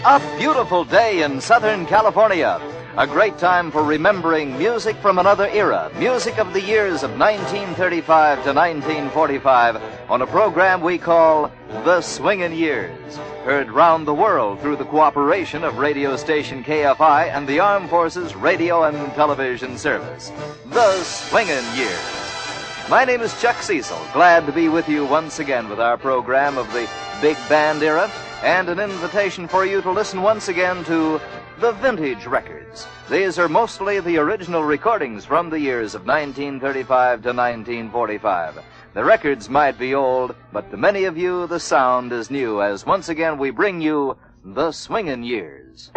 a beautiful day in Southern California. A great time for remembering music from another era, music of the years of 1935 to 1945, on a program we call The Swingin' Years, heard round the world through the cooperation of radio station KFI and the Armed Forces Radio and Television Service. The Swingin' Years. My name is Chuck Cecil, glad to be with you once again with our program of the big band era, and an invitation for you to listen once again to the vintage records. These are mostly the original recordings from the years of 1935 to 1945. The records might be old, but to many of you the sound is new, as once again we bring you the Swingin' Years.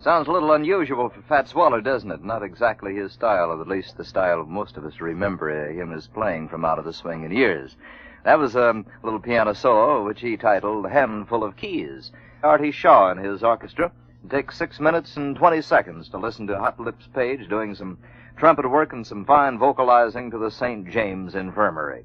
Sounds a little unusual for Fats Waller, doesn't it? Not exactly his style, or at least the style most of us remember him as playing from out of the Swingin' Years. That was a little piano solo, which he titled Handful of Keys. Artie Shaw and his orchestra. It takes 6 minutes and 20 seconds to listen to Hot Lips Page doing some trumpet work and some fine vocalizing to the St. James Infirmary.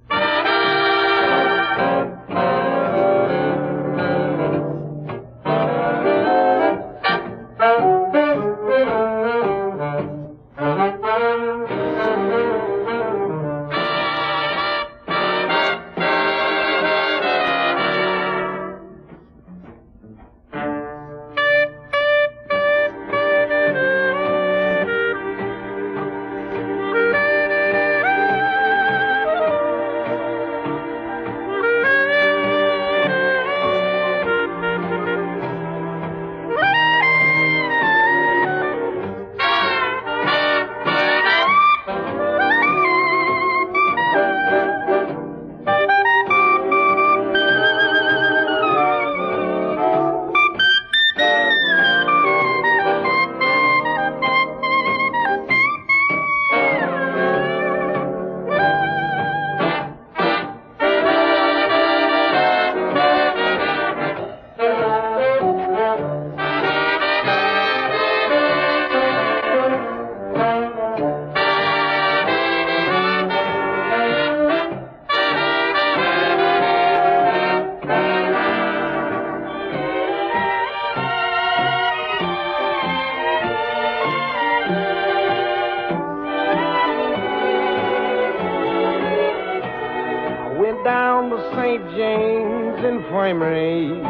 on the St. James Infirmary.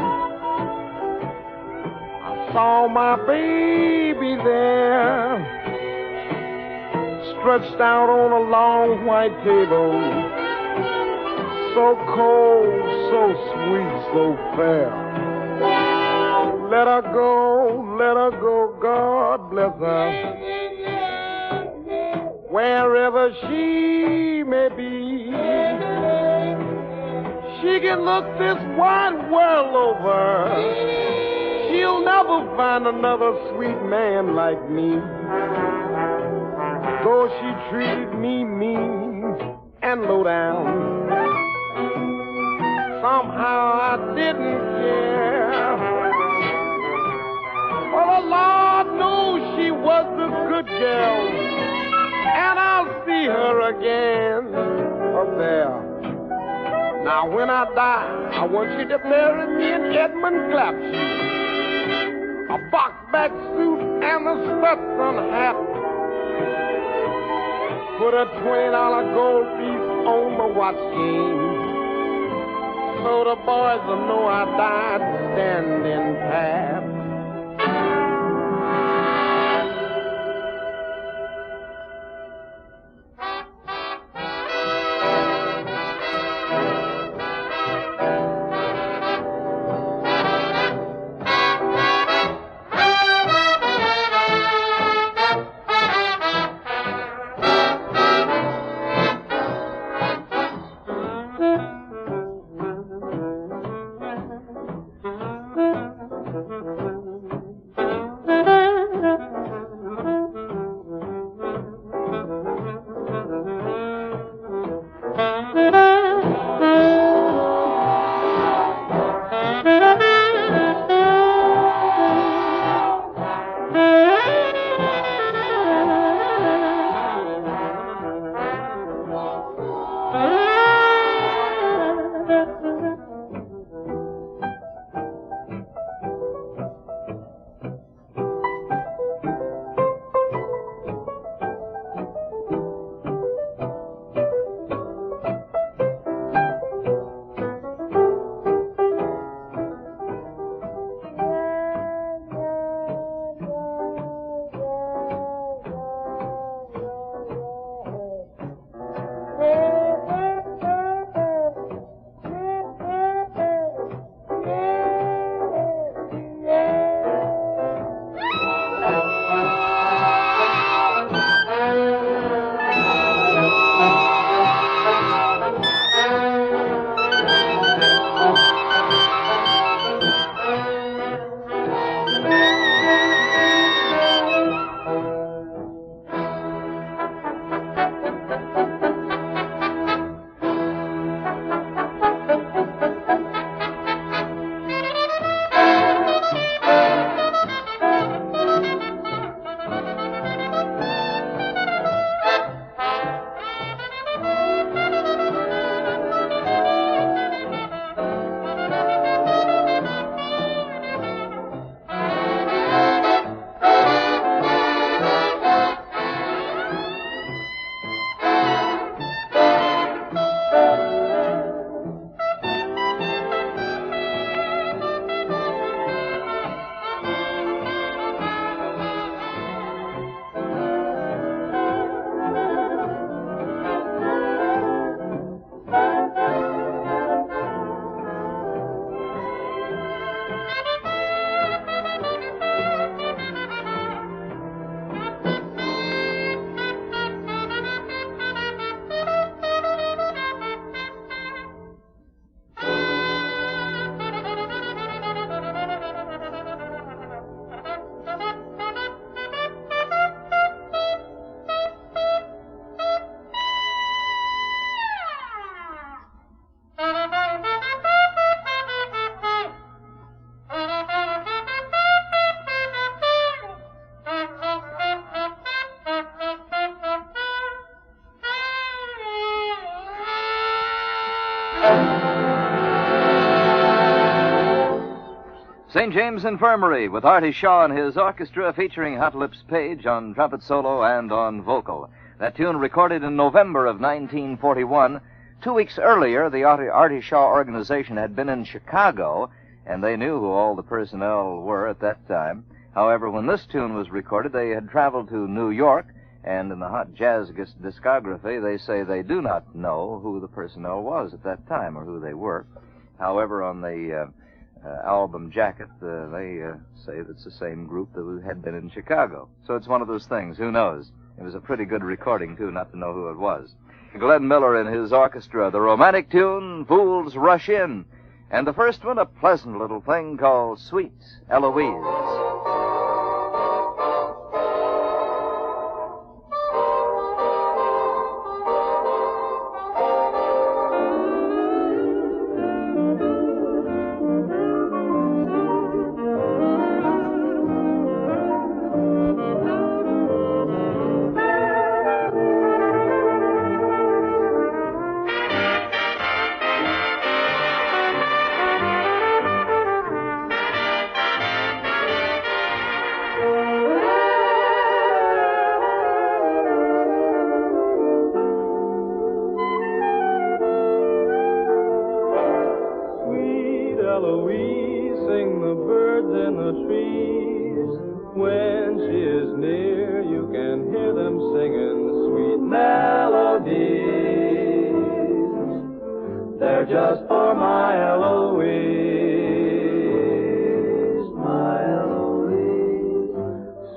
I saw my baby there, stretched out on a long white table, so cold, so sweet, so fair. Let her go, God bless her, wherever she may be. She can look this wide world over, she'll never find another sweet man like me. Though she treated me mean and low down, somehow I didn't care. For the Lord knows she was a good girl, and I'll see her again up there. Now when I die, I want you to bury me in Edmund Clapsy, a box-back suit and a Stetson hat. Put a $20 gold piece on my watch chain, so the boys will know I died standing pat. St. James Infirmary with Artie Shaw and his orchestra featuring Hot Lips Page on trumpet solo and on vocal. That tune recorded in November of 1941 2 weeks earlier, the Artie Shaw organization had been in Chicago, and they knew who all the personnel were at that time. However, when this tune was recorded, they had traveled to New York, and in the Hot Jazz discography, they say they do not know who the personnel was at that time or who they were. However, on the album jacket, they say that's the same group that had been in Chicago. So it's one of those things. Who knows? It was a pretty good recording, too, not to know who it was. Glenn Miller and his orchestra, the romantic tune, Fools Rush In. And the first one, a pleasant little thing called Sweet Eloise. Eloise, sing the birds in the trees. When she is near, you can hear them singing sweet melodies. They're just for my Eloise, my Eloise.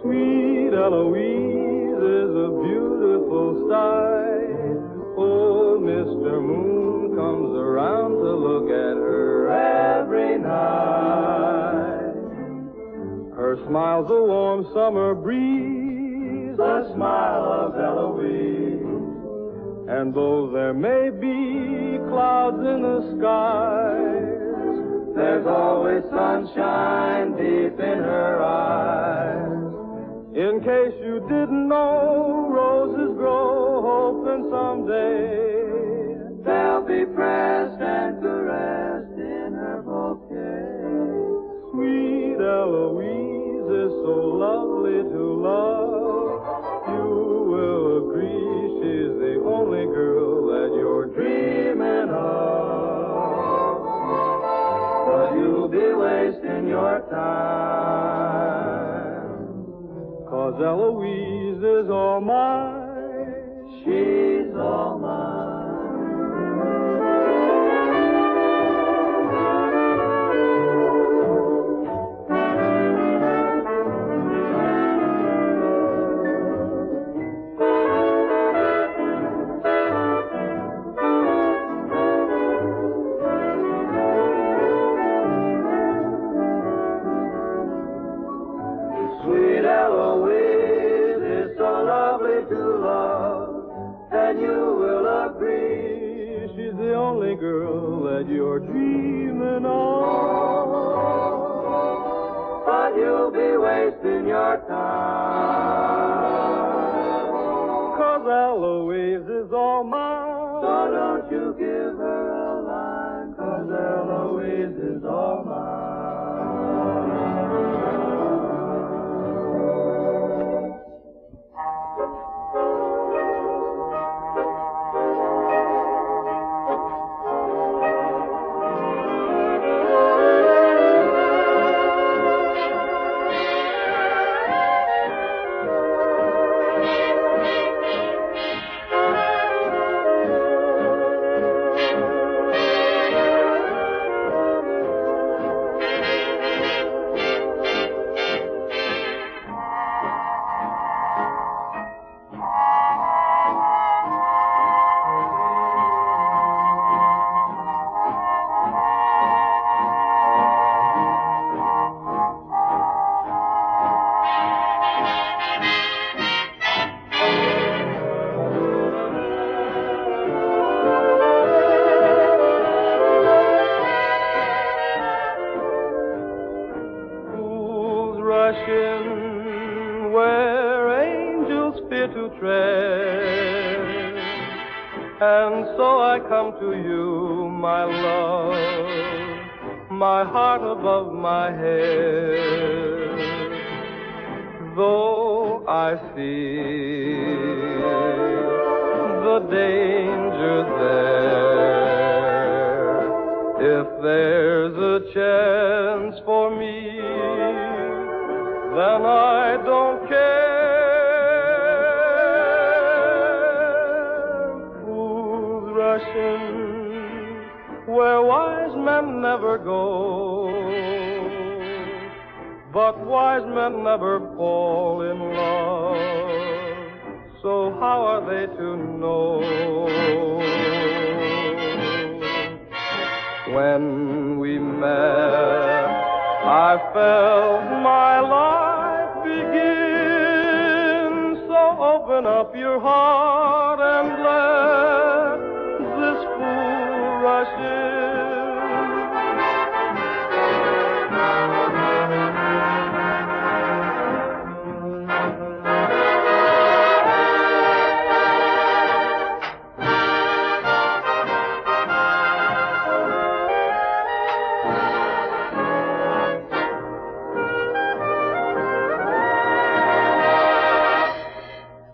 Sweet Eloise is a beautiful sight. Old Mr. Moon comes around to look at her every night. Her smile's a warm summer breeze, the smile of Eloise. And though there may be clouds in the skies, there's always sunshine deep in her eyes. In case you didn't know, roses grow, hoping someday they'll be pressed and caressed in her bouquet. Sweet Eloise is so lovely to love. You will agree she's the only girl that you're dreaming of. But you'll be wasting your time, 'cause Eloise is all mine. She's all mine. Sweet Eloise is so lovely to love, and you will agree she's the only girl that you're dreaming of. But you'll be wasting your time, 'cause Eloise is all mine. So don't you give her a line, 'cause Eloise is all mine. Where angels fear to tread, and so I come to you, my love, my heart above my head. Though I see the danger there. If there's a chance for me, then I don't care. Fools rush in where wise men never go, but wise men never fall in love, so how are they to know? When we met, I felt my life begin, so open up your heart and let this fool rush in.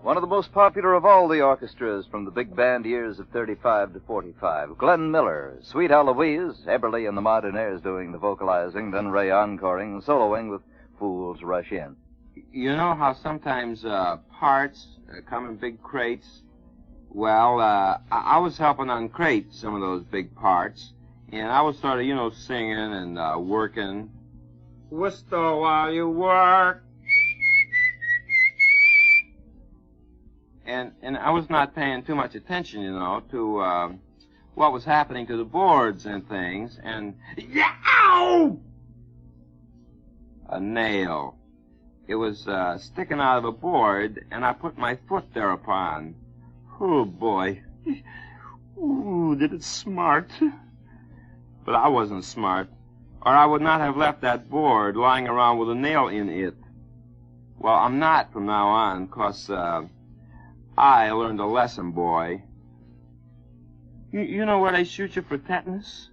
One of the most popular of all the orchestras from the big band years of 35 to 45. Glenn Miller, Sweet Eloise, Eberly and the Martinaires doing the vocalizing, then Ray encoring, soloing with Fools Rush In. You know how sometimes parts come in big crates? Well, I was helping uncrate some of those big parts, and I was sort of, singing and working. Whistle while you work. And I was not paying too much attention, to what was happening to the boards and things. And yow! A nail. It was sticking out of a board, and I put my foot thereupon. Oh, boy. Ooh, did it smart. But I wasn't smart, or I would not have left that board lying around with a nail in it. Well, I'm not from now on, 'cause I learned a lesson, boy. You know where they shoot you for tetanus?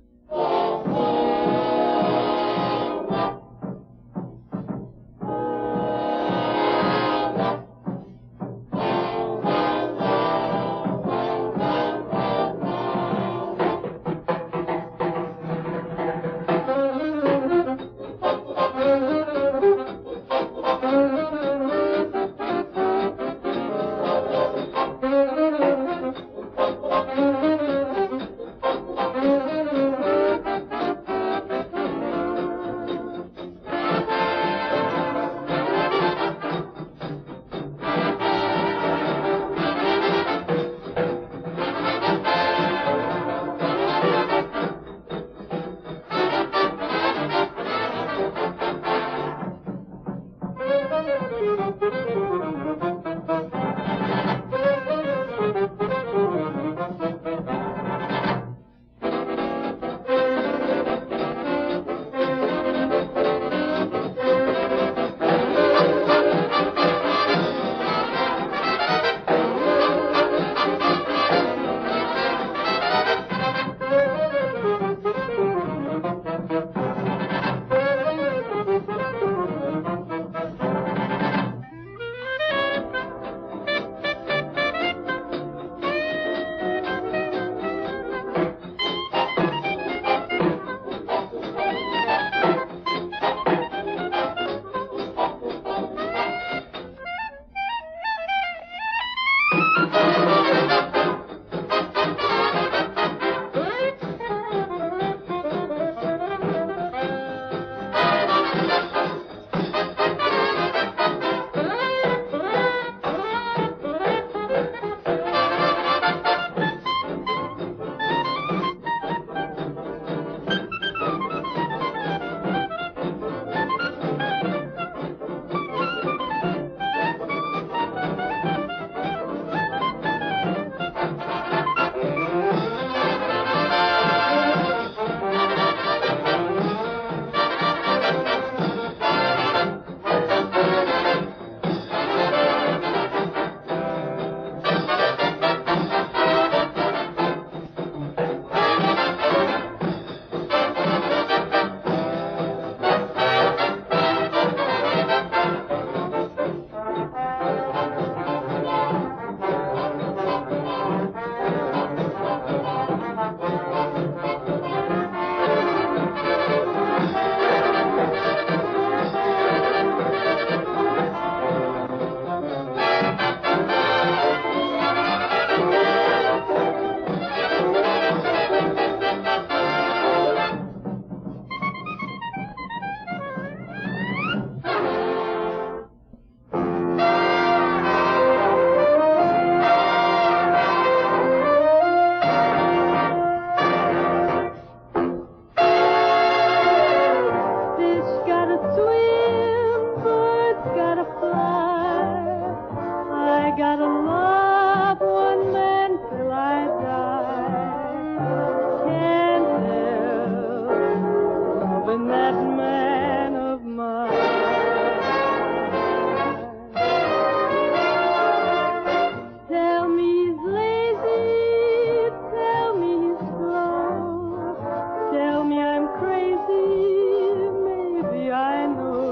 maybe I know.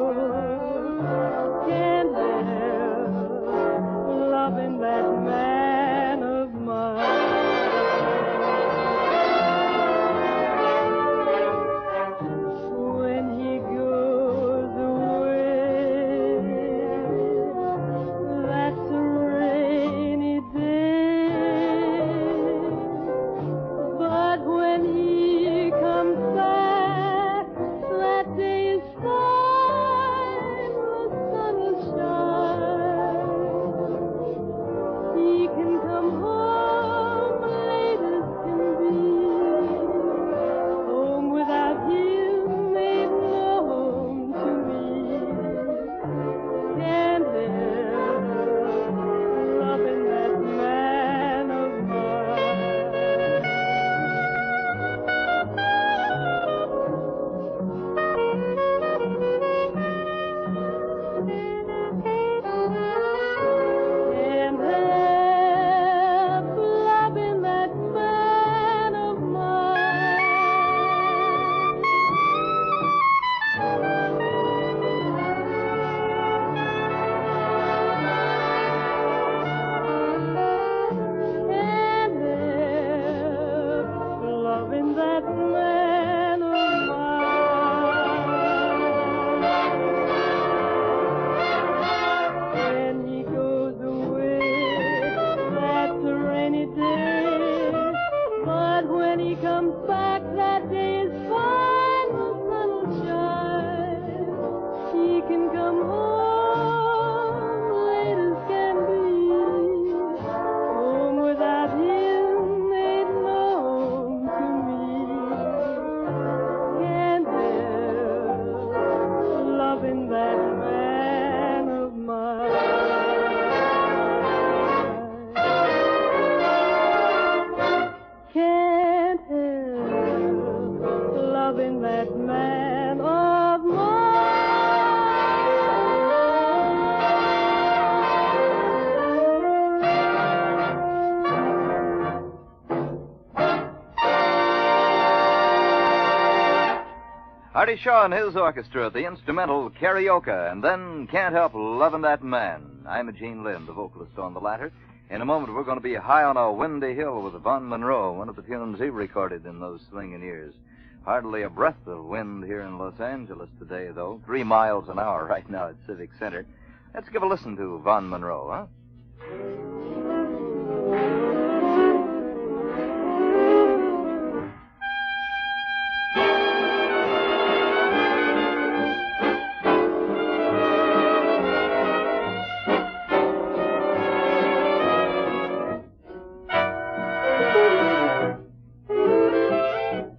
Can't help loving that man of mine. When he goes away, that's a rainy day. But when he comes back, that day is fine, the sun will shine. He can come home late as can be. Home without him ain't no home to me. Can't help loving that man of Can't help loving that man of Can't help loving that man of When he goes away, that's a rainy day. But when he comes back, that day is fine, the sun will shine. He can come home late as can be. Home without him ain't no home to me. Can't help loving that man of mine. Can't help loving that man of Artie Shaw and his orchestra, the instrumental Karaoke, and then Can't Help Lovin' That Man. I'm Gene Lynn, the vocalist on the latter. In a moment, we're going to be high on a windy hill with Von Monroe, one of the tunes he recorded in those swinging years. Hardly a breath of wind here in Los Angeles today, though. 3 miles an hour right now at Civic Center. Let's give a listen to Von Monroe, huh?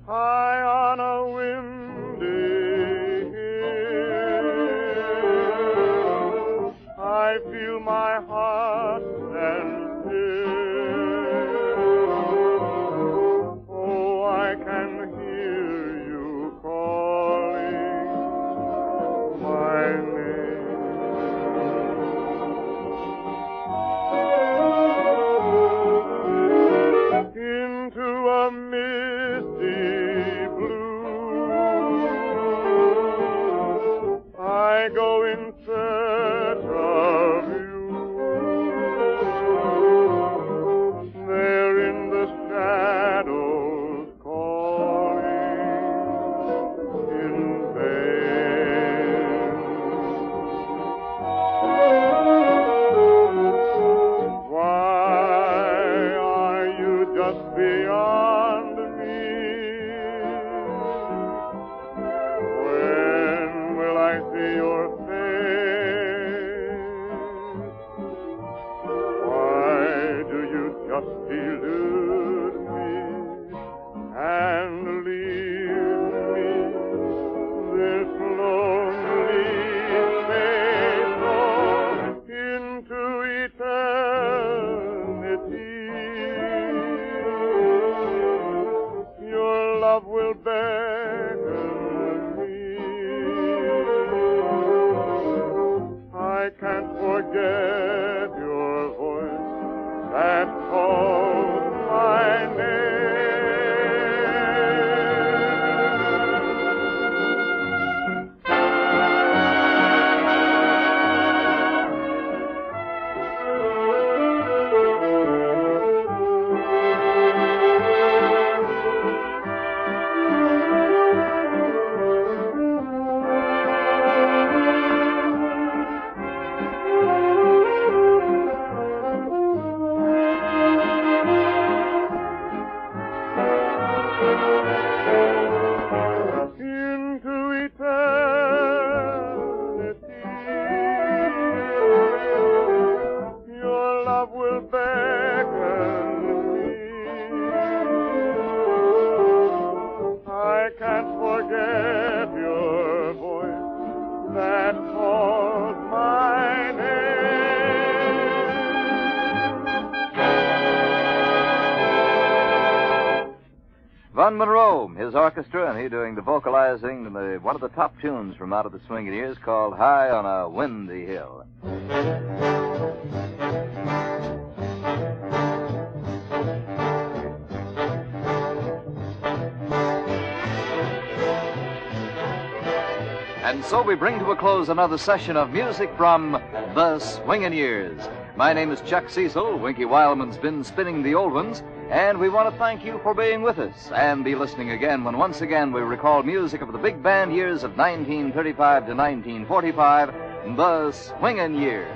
High on a windy hill, I feel my heart stand still. Oh, I can hear you calling my name. Into a misty blue, I go in search of you. There in the shadows calling in vain. Why are you just beyond me? When will I see your face? Why do you just elude me and leave me this lonely space into eternity? Your love will beckon me. I can't forget your voice that calls my name. can't forget your voice that calls my name. Von Monroe, his orchestra, and he doing the vocalizing in one of the top tunes from out of the Swingin' Years called High on a Windy Hill. And so we bring to a close another session of music from the Swingin' Years. My name is Chuck Cecil. Winky Wildman's been spinning the old ones, and we want to thank you for being with us and be listening again when once again we recall music of the big band years of 1935 to 1945, the Swingin' Years.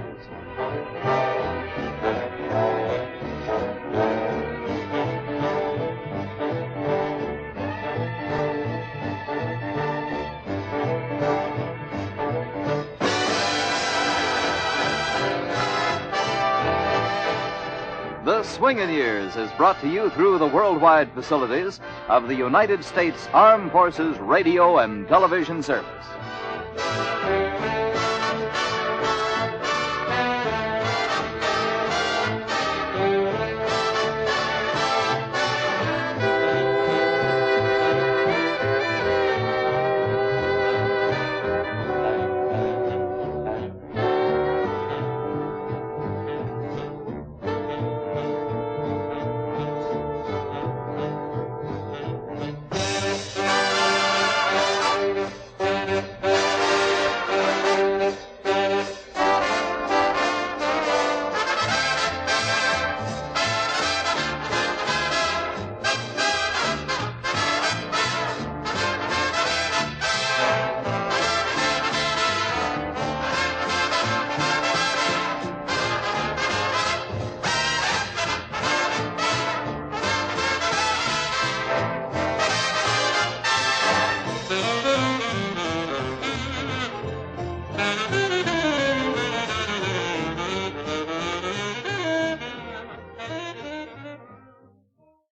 The Swingin' Years is brought to you through the worldwide facilities of the United States Armed Forces Radio and Television Service.